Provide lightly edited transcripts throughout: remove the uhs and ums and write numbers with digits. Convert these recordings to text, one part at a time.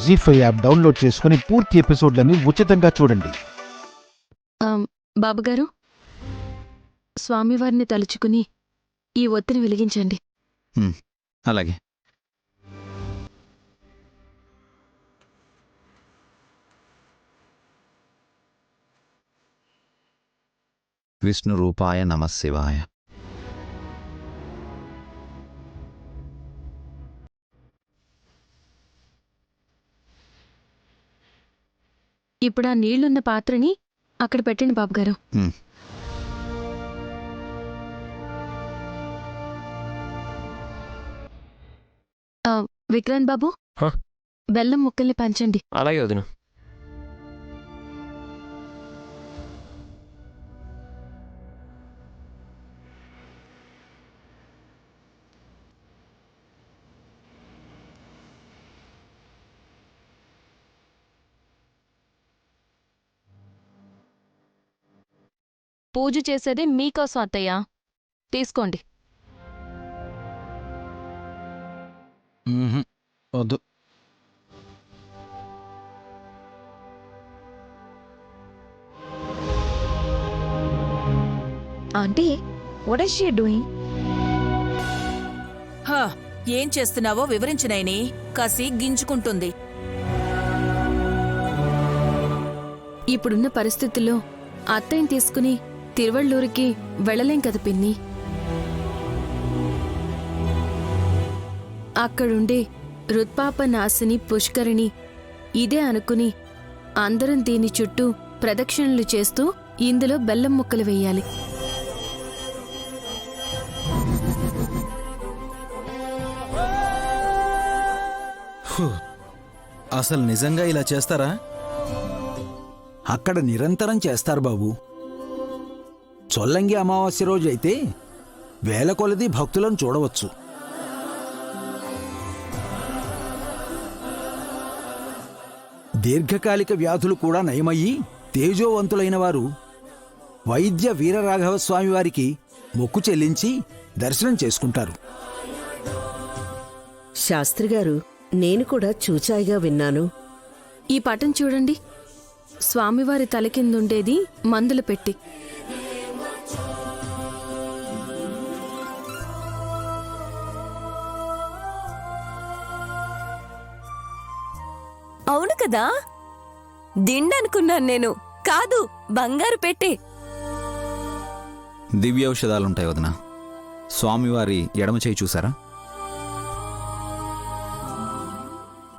జీ5 app download చేసుకుని పూర్తి ఎపిసోడ్లని ఉచితంగా చూడండి. బాబుగారు, స్వామివారిని తలుచుకుని ఈ ఒత్తిని వెలిగించండి. అలాగే. విష్ణు రూపాయ నమః శివాయ. ఇప్పుడు ఆ నీళ్లున్న పాత్రని అక్కడ పెట్టండి బాబుగారు. విక్రాంత్ బాబు, బెల్లం ముక్కల్ని పంచండి. అలాగే వదిన. పూజ చేసేది మీకోసం అత్తయ్య, తీసుకోండి. వద్దు. Aunty, what is she doing? ఏం చేస్తున్నావో వివరించినైని. కసి గింజుకుంటుంది. ఇప్పుడున్న పరిస్థితుల్లో అత్తయ్యని తీసుకుని తిరువళ్ళూరికి వెళ్ళలేం కదా పిన్ని. అక్కడుండే రుత్పాప నాశిని పుష్కరిణి ఇదే అనుకుని అందరం దీని చుట్టూ ప్రదక్షిణలు చేస్తూ ఇందులో బెల్లం ముక్కలు వెయ్యాలి. అసలు నిజంగా ఇలా చేస్తారా? అక్కడ నిరంతరం చేస్తారు బాబు. చొల్లంగి అమావాస్య రోజు అయితే వేల కొలది భక్తులను చూడవచ్చు. దీర్ఘకాలిక వ్యాధులు కూడా నయమయ్యి తేజోవంతులైన వారు వైద్య వీరరాఘవస్వామి వారికి మొక్కు చెల్లించి దర్శనం చేసుకుంటారు. శాస్త్రిగారు, నేను కూడా చూచాయిగా విన్నాను. ఈ పటం చూడండి, స్వామివారి తలకిందుండేది మందుల పెట్టి. అవును కదా, దిండనుకున్నాను నేను. కాదు, బంగారు పెట్టే. దివ్యౌషధాలుంటాయి వదిన. స్వామివారి ఎడమ చేయి చూసారా?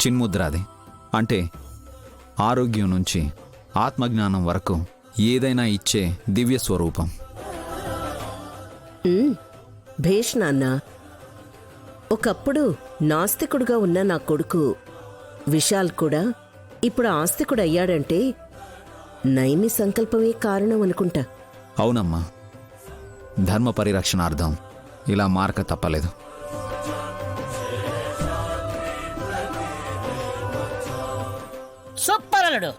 చిన్ముద్రాది అంటే ఆరోగ్యం నుంచి ఆత్మజ్ఞానం వరకు ఏదైనా ఇచ్చే దివ్య స్వరూపం. భేష్ నాన్న. ఒకప్పుడు నాస్తికుడుగా ఉన్న నా కొడుకు విశాల్ కూడా ఇప్పుడు ఆస్తికుడు అయ్యాడంటే నైని సంకల్పమే కారణం అనుకుంటా. అవునమ్మా, ధర్మ పరిరక్షణార్థం ఇలా మార్క తప్పలేదు. సూపర్ అల్లుడు.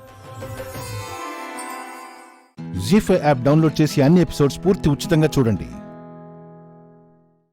జీ5 యాప్ డౌన్లోడ్ చేసి అన్ని ఎపిసోడ్స్ పూర్తి ఉచితంగా చూడండి.